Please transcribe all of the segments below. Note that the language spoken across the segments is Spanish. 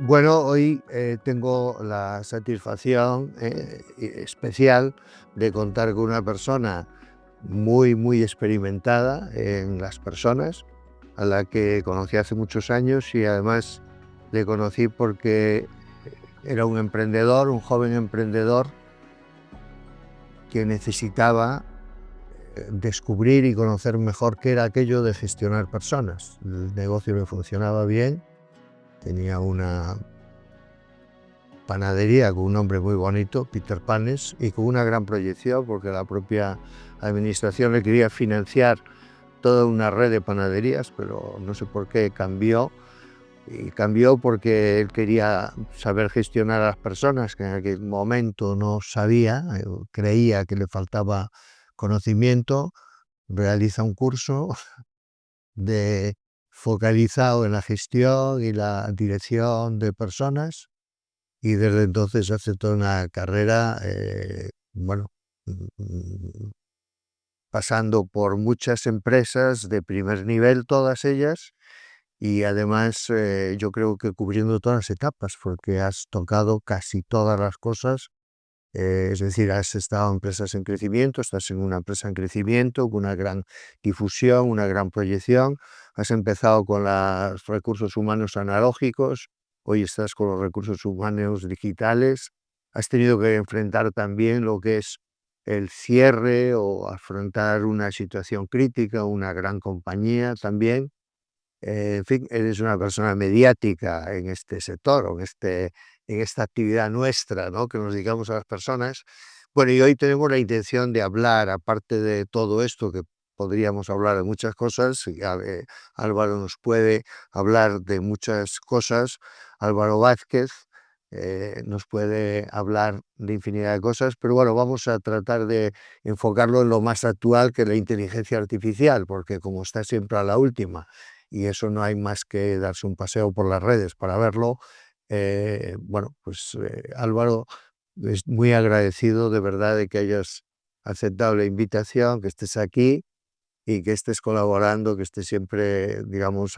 Bueno, hoy tengo la satisfacción especial de contar con una persona muy, muy experimentada en las personas, a la que conocí hace muchos años y además le conocí porque era un emprendedor, un joven emprendedor que necesitaba descubrir y conocer mejor qué era aquello de gestionar personas. El negocio le funcionaba bien, tenía una panadería con un nombre muy bonito, Peter Panes, y con una gran proyección porque la propia administración le quería financiar toda una red de panaderías, pero no sé por qué cambió. Y cambió porque él quería saber gestionar a las personas, que en aquel momento no sabía, creía que le faltaba conocimiento. Realiza un curso de focalizado en la gestión y la dirección de personas, y desde entonces hace toda una carrera, bueno, mm, pasando por muchas empresas de primer nivel, todas ellas, y además yo creo que cubriendo todas las etapas, porque has tocado casi todas las cosas. Es decir, has estado en empresas en crecimiento, estás en una empresa en crecimiento, con una gran difusión, una gran proyección. Has empezado con los recursos humanos analógicos, hoy estás con los recursos humanos digitales. Has tenido que enfrentar también lo que es el cierre o afrontar una situación crítica, una gran compañía también. En fin, eres una persona mediática en este sector o en esta actividad nuestra, ¿no?, que nos dedicamos a las personas. Bueno, y hoy tenemos la intención de hablar, aparte de todo esto, que podríamos hablar de muchas cosas, y Álvaro nos puede hablar de muchas cosas. Álvaro Vázquez nos puede hablar de infinidad de cosas, pero bueno, vamos a tratar de enfocarlo en lo más actual, que es la inteligencia artificial, porque como está siempre a la última, y eso no hay más que darse un paseo por las redes para verlo. Bueno, pues Álvaro, es muy agradecido de verdad de que hayas aceptado la invitación, que estés aquí y que estés colaborando, que estés siempre, digamos,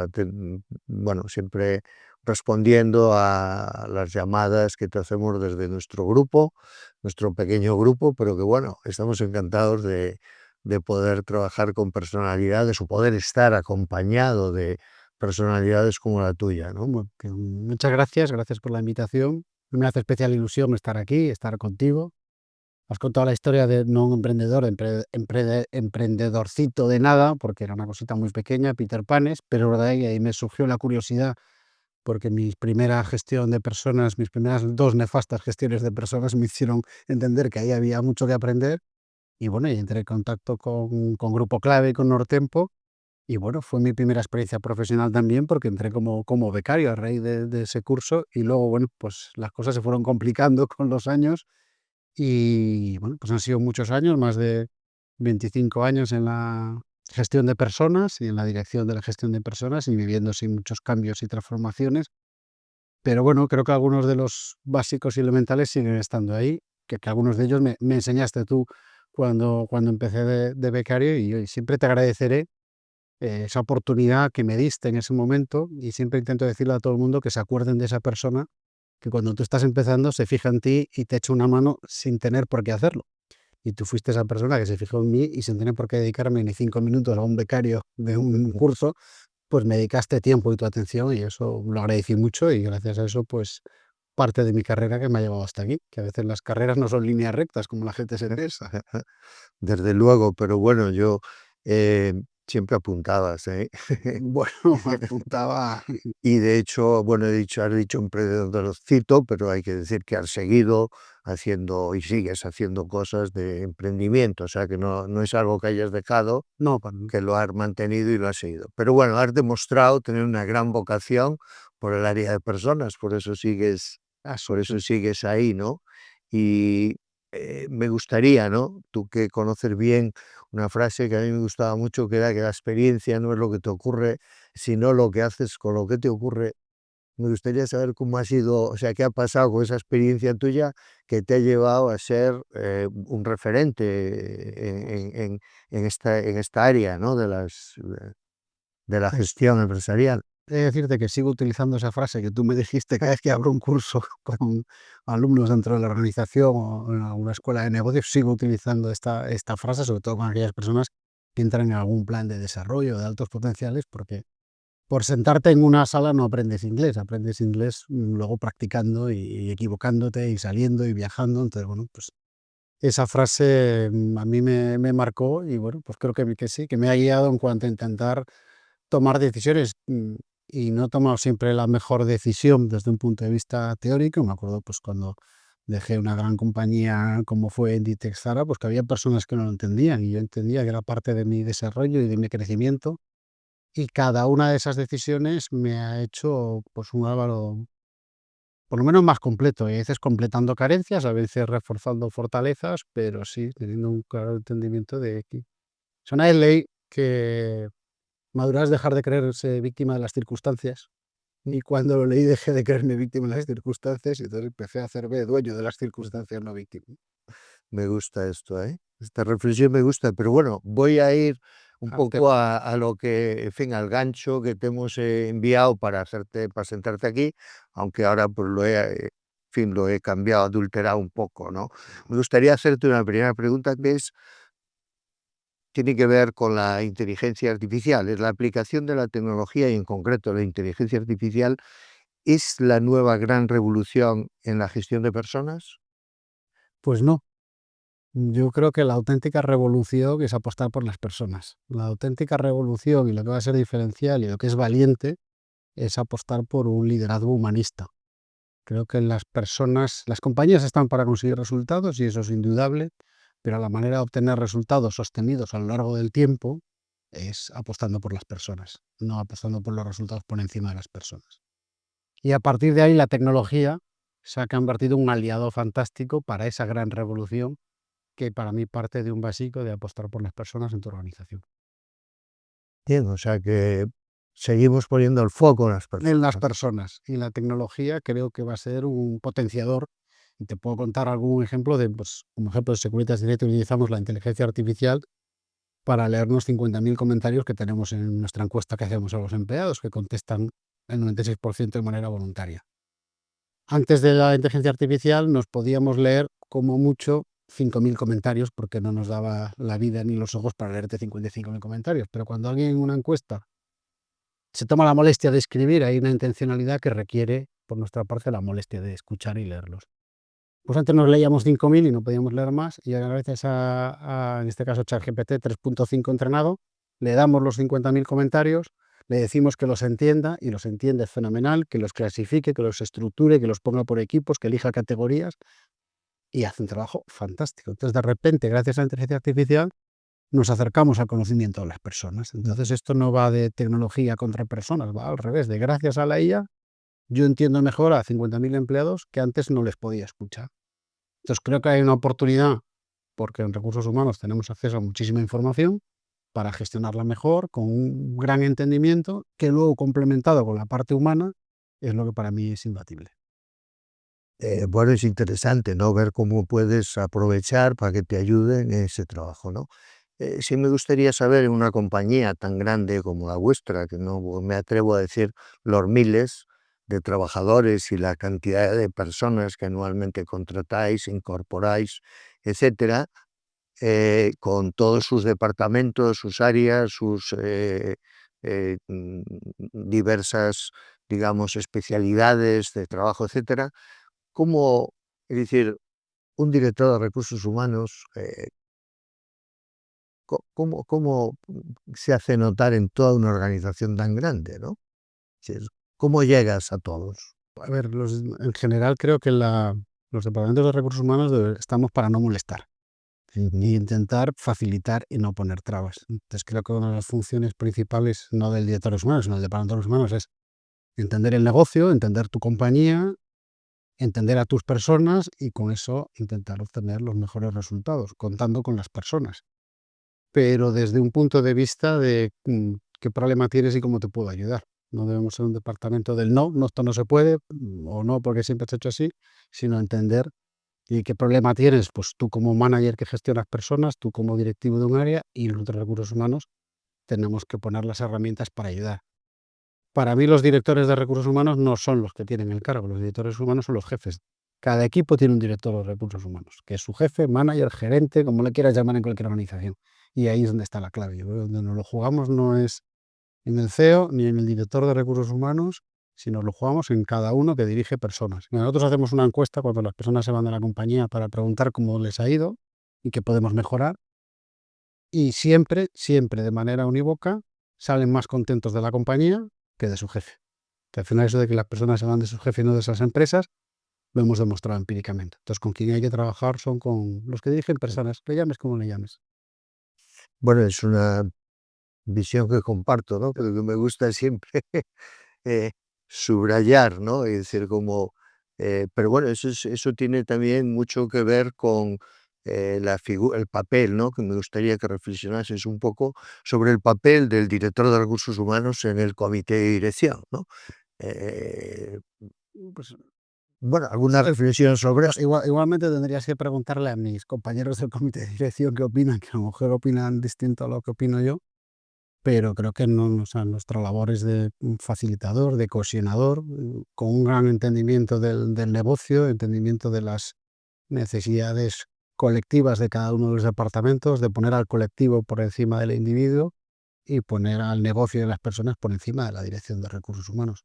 bueno, siempre respondiendo a las llamadas que te hacemos desde nuestro grupo, nuestro pequeño grupo, pero que bueno, estamos encantados de poder trabajar con personalidades o poder estar acompañado de personalidades como la tuya, ¿no? Bueno, que muchas gracias por la invitación. Me hace especial ilusión estar aquí, estar contigo. Has contado la historia de no un emprendedor, emprendedorcito de nada, porque era una cosita muy pequeña, Peter Panes, pero de ahí me surgió la curiosidad, porque mi primera gestión de personas, mis primeras 2 nefastas gestiones de personas me hicieron entender que ahí había mucho que aprender. Y bueno, y entré en contacto con Grupo Clave, con Nortempo. Y bueno, fue mi primera experiencia profesional también, porque entré como becario a raíz de ese curso, y luego, bueno, pues las cosas se fueron complicando con los años y, bueno, pues han sido muchos años, más de 25 años en la gestión de personas y en la dirección de la gestión de personas, y viviendo sin muchos cambios y transformaciones. Pero bueno, creo que algunos de los básicos y elementales siguen estando ahí, que algunos de ellos me enseñaste tú cuando empecé de becario, y siempre te agradeceré esa oportunidad que me diste en ese momento, y siempre intento decirle a todo el mundo que se acuerden de esa persona que cuando tú estás empezando se fija en ti y te echa una mano sin tener por qué hacerlo. Y tú fuiste esa persona que se fijó en mí y sin tener por qué dedicarme ni 5 minutos a un becario de un curso, pues me dedicaste tiempo y tu atención, y eso lo agradecí mucho, y gracias a eso, pues parte de mi carrera que me ha llevado hasta aquí, que a veces las carreras no son líneas rectas como la gente se piensa. Desde luego, pero bueno, yo eh, siempre apuntabas, ¿eh? Bueno, apuntaba. Y de hecho, bueno, has dicho emprendedorcito, pero hay que decir que has seguido haciendo y sigues haciendo cosas de emprendimiento, o sea que no es algo que hayas dejado, No, que lo has mantenido y lo has seguido. Pero bueno, has demostrado tener una gran vocación por el área de personas, por eso sí. sigues ahí, ¿no? Y me gustaría, ¿no? Tú que conoces bien una frase que a mí me gustaba mucho, que era que la experiencia no es lo que te ocurre, sino lo que haces con lo que te ocurre. Me gustaría saber cómo ha sido, o sea, qué ha pasado con esa experiencia tuya que te ha llevado a ser un referente en esta área, ¿no? De la Pues gestión empresarial. He de decirte que sigo utilizando esa frase que tú me dijiste cada vez que abro un curso con alumnos dentro de la organización o en alguna escuela de negocios, sigo utilizando esta frase, sobre todo con aquellas personas que entran en algún plan de desarrollo de altos potenciales, porque por sentarte en una sala no aprendes inglés luego practicando y equivocándote y saliendo y viajando. Entonces, bueno, pues esa frase a mí me marcó y bueno, pues creo que sí, que me ha guiado en cuanto a intentar tomar decisiones, y no he tomado siempre la mejor decisión desde un punto de vista teórico. Me acuerdo, pues, cuando dejé una gran compañía como fue Inditex Zara, pues, que había personas que no lo entendían, y yo entendía que era parte de mi desarrollo y de mi crecimiento, y cada una de esas decisiones me ha hecho, pues, un Álvaro, por lo menos más completo, y a veces completando carencias, a veces reforzando fortalezas, pero sí teniendo un claro entendimiento de que es una ley que madurar es dejar de creerse víctima de las circunstancias. Y cuando lo leí dejé de creerme víctima de las circunstancias y entonces empecé a hacerme dueño de las circunstancias, no víctima. Me gusta esto, ¿eh? Esta reflexión me gusta, pero bueno, voy a ir un Al poco tema. a lo que, en fin, al gancho que te hemos enviado para sentarte aquí, aunque ahora pues en fin, lo he cambiado, adulterado un poco, ¿no? Me gustaría hacerte una primera pregunta que tiene que ver con la inteligencia artificial. Es la aplicación de la tecnología y en concreto la inteligencia artificial, ¿es la nueva gran revolución en la gestión de personas? Pues no, yo creo que la auténtica revolución es apostar por las personas. La auténtica revolución y lo que va a ser diferencial y lo que es valiente es apostar por un liderazgo humanista. Creo que las compañías están para conseguir resultados y eso es indudable, pero la manera de obtener resultados sostenidos a lo largo del tiempo es apostando por las personas, no apostando por los resultados por encima de las personas. Y a partir de ahí la tecnología se ha convertido en un aliado fantástico para esa gran revolución que para mí parte de un básico de apostar por las personas en tu organización. Bien, o sea que seguimos poniendo el foco en las En las personas. personas. Y la tecnología creo que va a ser un potenciador. Y te puedo contar algún ejemplo de, pues, como ejemplo de Securitas Direct, utilizamos la inteligencia artificial para leernos 50.000 comentarios que tenemos en nuestra encuesta que hacemos a los empleados, que contestan el 96% de manera voluntaria. Antes de la inteligencia artificial nos podíamos leer como mucho 5.000 comentarios porque no nos daba la vida ni los ojos para leerte 55.000 comentarios. Pero cuando alguien en una encuesta se toma la molestia de escribir, hay una intencionalidad que requiere por nuestra parte la molestia de escuchar y leerlos. Pues antes nos leíamos 5.000 y no podíamos leer más, y ahora gracias en este caso, ChatGPT 3.5 entrenado, le damos los 50.000 comentarios, le decimos que los entienda y los entiende fenomenal, que los clasifique, que los estructure, que los ponga por equipos, que elija categorías y hace un trabajo fantástico. Entonces, de repente, gracias a la inteligencia artificial, nos acercamos al conocimiento de las personas. Entonces, esto no va de tecnología contra personas, va al revés, de gracias a la IA, yo entiendo mejor a 50.000 empleados que antes no les podía escuchar. Entonces, creo que hay una oportunidad, porque en recursos humanos tenemos acceso a muchísima información, para gestionarla mejor, con un gran entendimiento, que luego complementado con la parte humana, es lo que para mí es imbatible. Bueno, es interesante, ¿no? Ver cómo puedes aprovechar para que te ayude en ese trabajo, ¿no? Sí me gustaría saber, en una compañía tan grande como la vuestra, que no me atrevo a decir los miles de trabajadores y la cantidad de personas que anualmente contratáis, incorporáis, etcétera, con todos sus departamentos, sus áreas, sus diversas, digamos, especialidades de trabajo, etcétera. ¿Cómo, es decir, un director de recursos humanos, cómo se hace notar en toda una organización tan grande, ¿no? Es decir, ¿cómo llegas a todos? A ver, en general creo que los departamentos de recursos humanos estamos para no molestar Ujú. y intentar facilitar y no poner trabas. Entonces creo que una de las funciones principales, no del director de recursos humanos, sino del departamento de recursos humanos, es entender el negocio, entender tu compañía, entender a tus personas y con eso intentar obtener los mejores resultados, contando con las personas. Pero desde un punto de vista de qué problema tienes y cómo te puedo ayudar. No debemos ser un departamento del no, no, esto no se puede, o no, porque siempre se ha hecho así, sino entender y qué problema tienes, pues tú como manager que gestionas personas, tú como directivo de un área y los de recursos humanos tenemos que poner las herramientas para ayudar. Para mí los directores de recursos humanos no son los que tienen el cargo, los directores humanos son los jefes. Cada equipo tiene un director de recursos humanos, que es su jefe, manager, gerente, como le quieras llamar en cualquier organización. Y ahí es donde está la clave. Yo creo que donde nos lo jugamos no es en el CEO ni en el director de recursos humanos, sino lo jugamos en cada uno que dirige personas. Nosotros hacemos una encuesta cuando las personas se van de la compañía para preguntar cómo les ha ido y qué podemos mejorar. Y siempre, siempre de manera unívoca, salen más contentos de la compañía que de su jefe. Que al final eso de que las personas se van de su jefe y no de esas empresas, lo hemos demostrado empíricamente. Entonces, con quien hay que trabajar son con los que dirigen personas, le llames como le llames. Bueno, es una visión que comparto, ¿no? Pero que me gusta siempre subrayar, ¿no? Es decir, como, pero bueno, eso tiene también mucho que ver con el papel, ¿no? Que me gustaría que reflexionases un poco sobre el papel del director de recursos humanos en el comité de dirección, ¿no? Eh, Pues, bueno, alguna reflexión sobre pues eso. igualmente tendrías que preguntarle a mis compañeros del comité de dirección qué opinan, que a lo mejor opinan distinto a lo que opino yo, pero creo que no, o sea, nuestra labor es de un facilitador, de cohesionador, con un gran entendimiento del negocio, entendimiento de las necesidades colectivas de cada uno de los departamentos, de poner al colectivo por encima del individuo y poner al negocio de las personas por encima de la dirección de recursos humanos.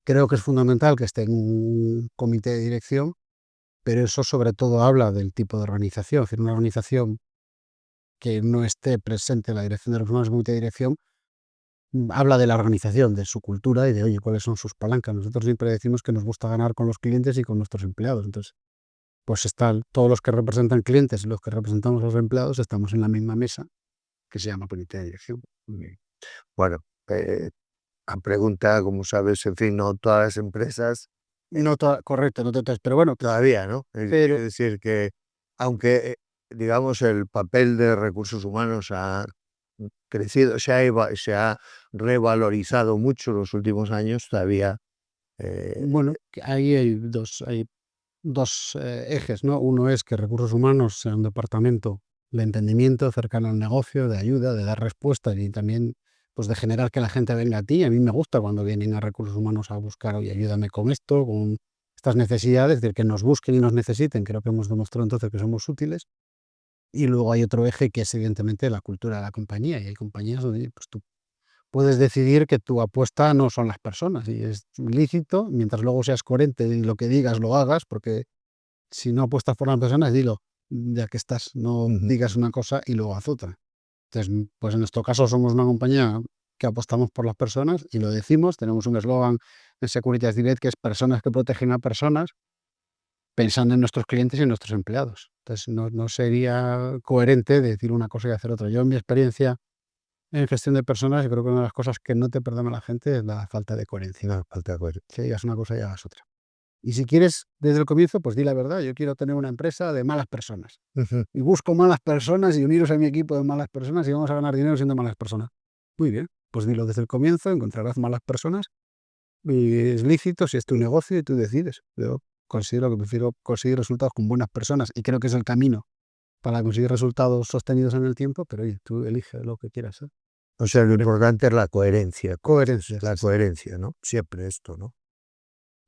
Creo que es fundamental que esté en un comité de dirección, pero eso sobre todo habla del tipo de organización. Es decir, una organización que no esté presente en la dirección de recursos humanos, en el comité de dirección, habla de la organización, de su cultura y de, oye, cuáles son sus palancas. Nosotros siempre decimos que nos gusta ganar con los clientes y con nuestros empleados. Entonces, pues están todos los que representan clientes y los que representamos a los empleados, estamos en la misma mesa que se llama comité de dirección. Bueno, a pregunta, como sabes, en fin, no todas las empresas No toda, correcto, no todas, pero bueno, todavía, ¿no? Quiere pero decir que, aunque, digamos, el papel de recursos humanos ha crecido, se ha revalorizado mucho en los últimos años, todavía, eh, bueno, que ahí hay dos ejes, ¿no? Uno es que recursos humanos sea un departamento de entendimiento cercano al negocio, de ayuda, de dar respuestas y también pues de generar que la gente venga a ti. A mí me gusta cuando vienen a recursos humanos a buscar, oye, ayúdame con esto, con estas necesidades, de que nos busquen y nos necesiten. Creo que hemos demostrado entonces que somos útiles. Y luego hay otro eje que es evidentemente la cultura de la compañía. Y hay compañías donde pues, tú puedes decidir que tu apuesta no son las personas y es lícito, mientras luego seas coherente y lo que digas lo hagas, porque si no apuestas por las personas, dilo, ya que estás, no ujú. digas una cosa y luego haz otra. Entonces, pues en nuestro caso somos una compañía que apostamos por las personas y lo decimos, tenemos un eslogan en Securitas Direct que es personas que protegen a personas, pensando en nuestros clientes y en nuestros empleados. Entonces, no sería coherente decir una cosa y hacer otra. Yo en mi experiencia en gestión de personas, yo creo que una de las cosas que no te perdona la gente es la falta de coherencia. No, falta de acuerdo. Que digas una cosa y hagas otra. Y si quieres, desde el comienzo, pues di la verdad. Yo quiero tener una empresa de malas personas. Ujú. Y busco malas personas y uniros a mi equipo de malas personas y vamos a ganar dinero siendo malas personas. Muy bien, pues dilo desde el comienzo, encontrarás malas personas y es lícito si es tu negocio y tú decides. Yo considero que prefiero conseguir resultados con buenas personas y creo que es el camino para conseguir resultados sostenidos en el tiempo, pero oye, tú eliges lo que quieras. O sea, lo importante es la coherencia, como dices, Coherencia, la sí, sí. coherencia, ¿no? Siempre esto, ¿no?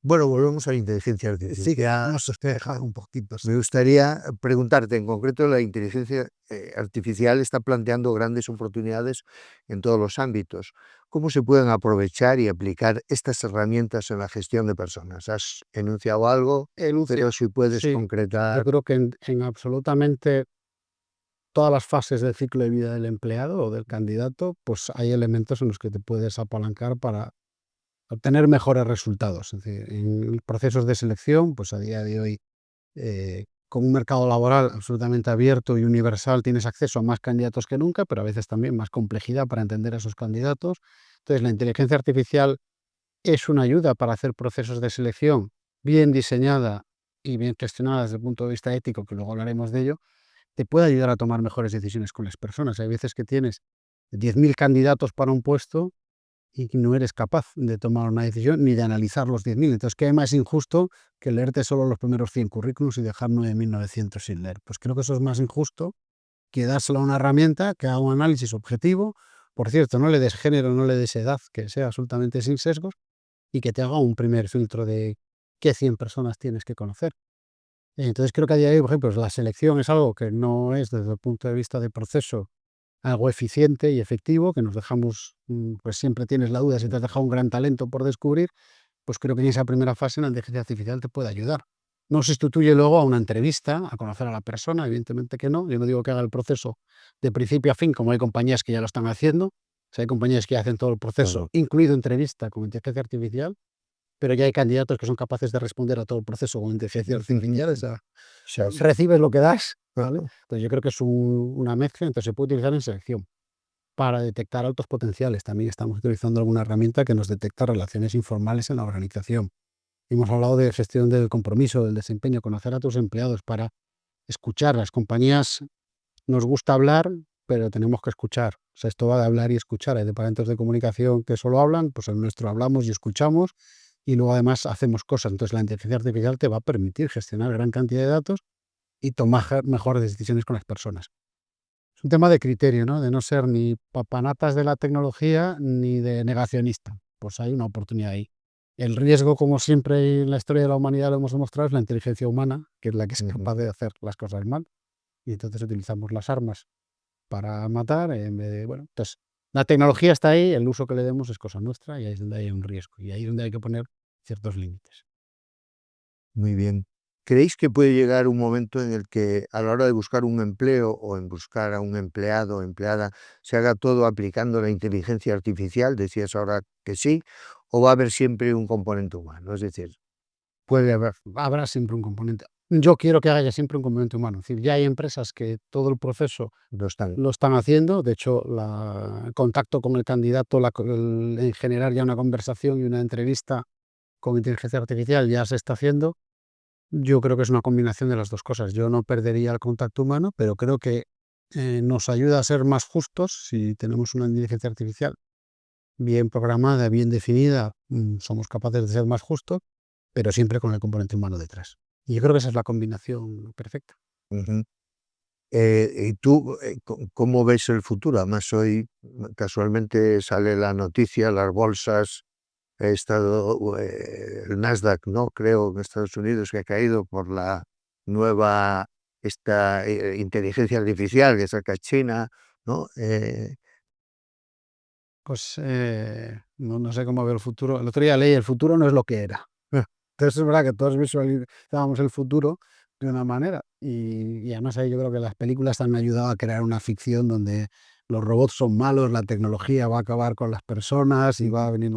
Bueno, volvemos a la inteligencia Sí, que artificial. nos deja un poquito. Me gustaría preguntarte, en concreto, la inteligencia artificial está planteando grandes oportunidades en todos los ámbitos. ¿Cómo se pueden aprovechar y aplicar estas herramientas en la gestión de personas? ¿Has enunciado algo? Pero si puedes Sí, yo concretar. creo que en absolutamente todas las fases del ciclo de vida del empleado o del candidato, pues hay elementos en los que te puedes apalancar para obtener mejores resultados. Es decir, en procesos de selección, pues a día de hoy, con un mercado laboral absolutamente abierto y universal, tienes acceso a más candidatos que nunca, pero a veces también más complejidad para entender a esos candidatos. Entonces, la inteligencia artificial es una ayuda para hacer procesos de selección bien diseñada y bien gestionada desde el punto de vista ético, que luego hablaremos de ello, te puede ayudar a tomar mejores decisiones con las personas. Hay veces que tienes 10.000 candidatos para un puesto y no eres capaz de tomar una decisión ni de analizar los 10.000. Entonces, ¿qué más injusto que leerte solo los primeros 100 currículums y dejar 9.900 sin leer? Pues creo que eso es más injusto que dárselo a una herramienta que haga un análisis objetivo, Por cierto, no le des género, no le des edad, que sea absolutamente sin sesgos y que te haga un primer filtro de qué 100 personas tienes que conocer. Entonces creo que a día de hoy, por ejemplo, la selección es algo que no es desde el punto de vista de proceso algo eficiente y efectivo, que nos dejamos, pues siempre tienes la duda si te has dejado un gran talento por descubrir, pues creo que en esa primera fase la inteligencia artificial te puede ayudar. No sustituye luego a una entrevista, a conocer a la persona, evidentemente que no. Yo no digo que haga el proceso de principio a fin, como hay compañías que ya lo están haciendo. O sea, hay compañías que hacen todo el proceso, Claro. incluido entrevista con inteligencia artificial, pero ya hay candidatos que son capaces de responder a todo el proceso con inteligencia artificial. O sea, recibes lo que das, ¿vale? Entonces yo creo que es una mezcla, entonces se puede utilizar en selección para detectar altos potenciales. También estamos utilizando alguna herramienta que nos detecta relaciones informales en la organización. Hemos hablado de gestión del compromiso, del desempeño, conocer a tus empleados para escuchar. Las compañías nos gusta hablar, pero tenemos que escuchar. O sea, esto va de hablar y escuchar. Hay departamentos de comunicación que solo hablan, pues en nuestro hablamos y escuchamos y luego además hacemos cosas. Entonces la inteligencia artificial te va a permitir gestionar gran cantidad de datos y tomar mejores decisiones con las personas. Es un tema de criterio, ¿no? De no ser ni papanatas de la tecnología ni de negacionista. Pues hay una oportunidad ahí. El riesgo, como siempre en la historia de la humanidad lo hemos demostrado, es la inteligencia humana, que es la que es capaz de hacer las cosas mal. Y entonces utilizamos las armas para matar en vez de, bueno, entonces la tecnología está ahí, el uso que le demos es cosa nuestra y ahí es donde hay un riesgo y ahí es donde hay que poner ciertos límites. Muy bien. ¿Creéis que puede llegar un momento en el que a la hora de buscar un empleo o en buscar a un empleado o empleada se haga todo aplicando la inteligencia artificial? Decías ahora que sí, o va a haber siempre un componente humano. Es decir, Puede haber, habrá siempre un componente. Yo quiero que haya siempre un componente humano. Es decir, ya hay empresas que todo el proceso no están. lo están haciendo. De hecho, el contacto con el candidato, en generar ya una conversación y una entrevista con inteligencia artificial ya se está haciendo. Yo creo que es una combinación de las dos cosas. Yo no perdería el contacto humano, pero creo que nos ayuda a ser más justos si tenemos una inteligencia artificial bien programada, bien definida. Somos capaces de ser más justos, pero siempre con el componente humano detrás. Y yo creo que esa es la combinación perfecta. Ujú. ¿Y tú cómo ves el futuro? Además, hoy casualmente sale la noticia, las bolsas, ha estado el Nasdaq, ¿no? Creo, en Estados Unidos, que ha caído por la nueva inteligencia artificial que saca China, ¿no? Pues no sé cómo veo el futuro. El otro día leí, el futuro no es lo que era. Entonces es verdad que todos visualizábamos el futuro de una manera y además ahí yo creo que las películas han ayudado a crear una ficción donde los robots son malos, la tecnología va a acabar con las personas y va a venir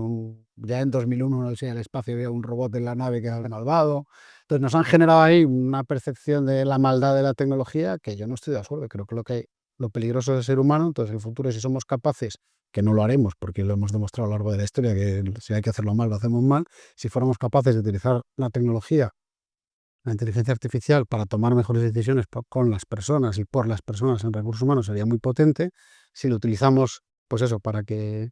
ya en 2001, no sé, en el espacio había un robot en la nave que era malvado. Entonces nos han generado ahí una percepción de la maldad de la tecnología que yo no estoy de acuerdo. Creo que lo peligroso del ser humano, entonces el futuro, si somos capaces, que no lo haremos porque lo hemos demostrado a lo largo de la historia, que si hay que hacerlo mal, lo hacemos mal, si fuéramos capaces de utilizar la tecnología, la inteligencia artificial, para tomar mejores decisiones con las personas y por las personas en recursos humanos, sería muy potente. Si lo utilizamos, pues eso, para que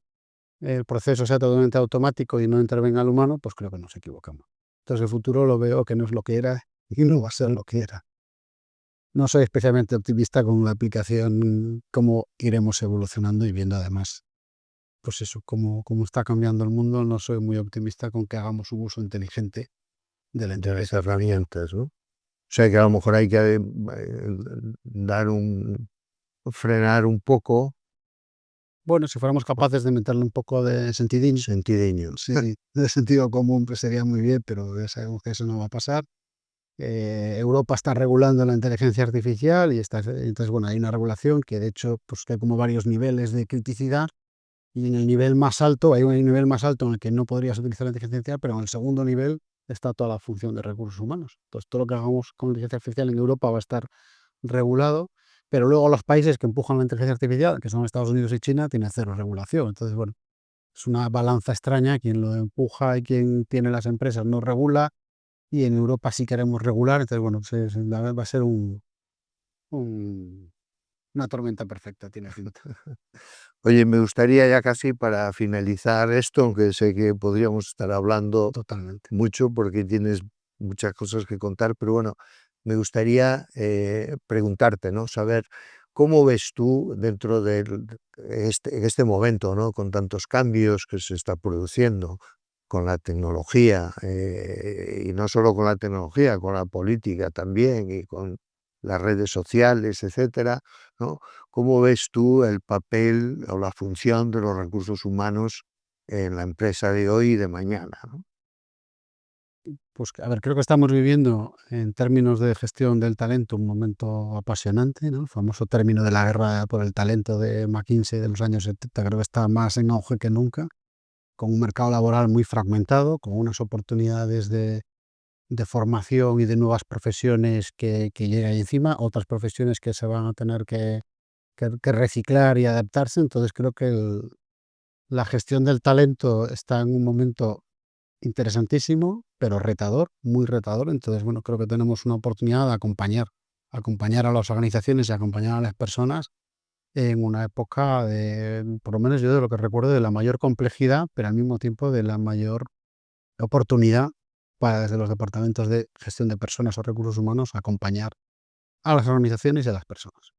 el proceso sea totalmente automático y no intervenga el humano, pues creo que nos equivocamos. Entonces el futuro lo veo que no es lo que era y no va a ser lo que era. No soy especialmente optimista con la aplicación, cómo iremos evolucionando y viendo además, pues eso, cómo está cambiando el mundo. No soy muy optimista con que hagamos un uso inteligente de la De las inteligencia artificial. herramientas, ¿no? O sea que a lo mejor hay que dar frenar un poco, Bueno, si fuéramos capaces de meterle un poco de sentidín, sentideño. sí, de sentido común, pues sería muy bien, pero ya sabemos que eso no va a pasar. Europa está regulando la inteligencia artificial y entonces, bueno, hay una regulación que de hecho, pues que hay como varios niveles de criticidad y en el nivel más alto, hay un nivel más alto en el que no podrías utilizar la inteligencia artificial, pero en el segundo nivel está toda la función de recursos humanos. Entonces, todo lo que hagamos con inteligencia artificial en Europa va a estar regulado, pero luego los países que empujan la inteligencia artificial, que son Estados Unidos y China, tienen cero regulación. Entonces, bueno, es una balanza extraña, quien lo empuja y quien tiene las empresas no regula, y en Europa sí queremos regular, entonces, bueno, va a ser un- una tormenta perfecta, tiene pinta. Oye, me gustaría ya casi para finalizar esto, aunque sé que podríamos estar hablando Totalmente. mucho porque tienes muchas cosas que contar, pero bueno, me gustaría preguntarte, ¿no? Saber ¿Cómo ves tú dentro de este momento, ¿no? Con tantos cambios que se está produciendo con la tecnología, y no solo con la tecnología, con la política también y con las redes sociales, etcétera, ¿no? ¿Cómo ves tú el papel o la función de los recursos humanos en la empresa de hoy y de mañana, ¿no? Pues, a ver, creo que estamos viviendo, en términos de gestión del talento, un momento apasionante, ¿no? El famoso término de la guerra por el talento de McKinsey de los años 70, creo que está más en auge que nunca, con un mercado laboral muy fragmentado, con unas oportunidades de formación y de nuevas profesiones que llegan encima, otras profesiones que se van a tener que reciclar y adaptarse. Entonces creo que la gestión del talento está en un momento interesantísimo, pero retador, muy retador. Entonces, bueno, creo que tenemos una oportunidad de acompañar a las organizaciones y acompañar a las personas en una época de, por lo menos yo de lo que recuerdo, de la mayor complejidad, pero al mismo tiempo de la mayor oportunidad para desde los departamentos de gestión de personas o recursos humanos acompañar a las organizaciones y a las personas.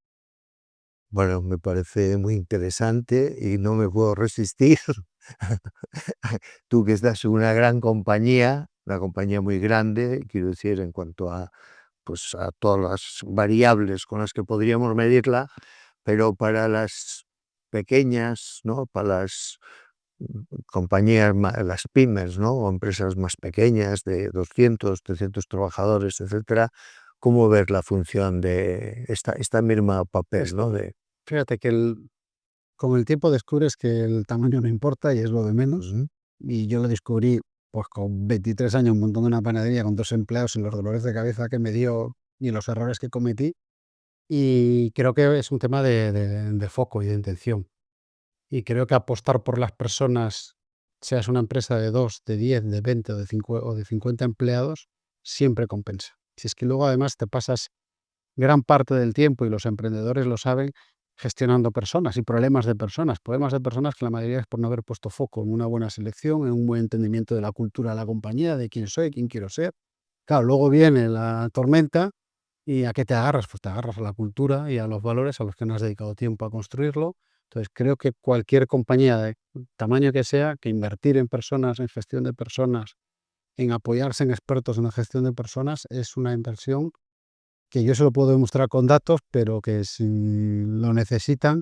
Bueno, me parece muy interesante y no me puedo resistir. Tú que estás en una compañía muy grande, quiero decir, en cuanto a, pues, a todas las variables con las que podríamos medirla, pero para las pequeñas, ¿no? Para las compañías, las pymes, ¿no? O empresas más pequeñas de 200, 300 trabajadores, etcétera, ¿cómo ver la función de esta misma papel, Es, ¿no? De, fíjate que con el tiempo descubres que el tamaño no importa y es lo de menos. ujú. Y yo lo descubrí pues con 23 años montando una panadería con 2 empleados y los dolores de cabeza que me dio y los errores que cometí. Y creo que es un tema de foco y de intención. Y creo que apostar por las personas, seas una empresa de 2 de 10 de 20 o de 50 empleados, siempre compensa. Si es que luego además te pasas gran parte del tiempo, y los emprendedores lo saben, gestionando personas y problemas de personas que la mayoría es por no haber puesto foco en una buena selección, en un buen entendimiento de la cultura de la compañía, de quién soy, quién quiero ser. Claro, luego viene la tormenta y ¿a qué te agarras? Pues te agarras a la cultura y a los valores a los que no has dedicado tiempo a construirlo. Entonces creo que cualquier compañía de tamaño que sea, que invertir en personas, en gestión de personas, en apoyarse en expertos en la gestión de personas, es una inversión que yo se lo puedo demostrar con datos, pero que si lo necesitan,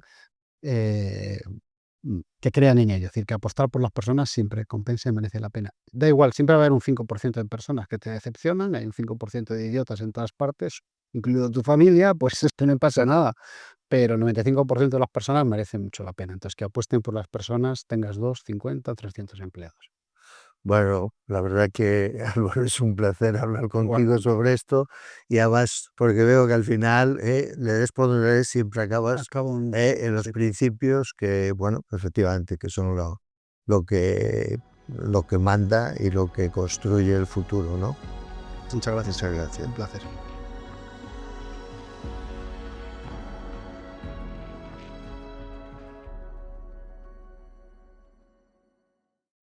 eh, que crean en ello. Es decir, que apostar por las personas siempre compensa y merece la pena. Da igual, siempre va a haber un 5% de personas que te decepcionan, hay un 5% de idiotas en todas partes, incluido tu familia, pues esto no pasa nada. Pero el 95% de las personas merecen mucho la pena. Entonces, que apuesten por las personas, tengas 2, 50, 300 empleados. Bueno, la verdad que, Álvaro, es un placer hablar contigo Igualmente. sobre esto y además porque veo que al final, le des por donde le des, siempre acabas, Acabo en en los sí. principios que, bueno, efectivamente, que son lo que lo que manda y lo que construye el futuro, ¿no? Muchas gracias. Muchas gracias. Un placer.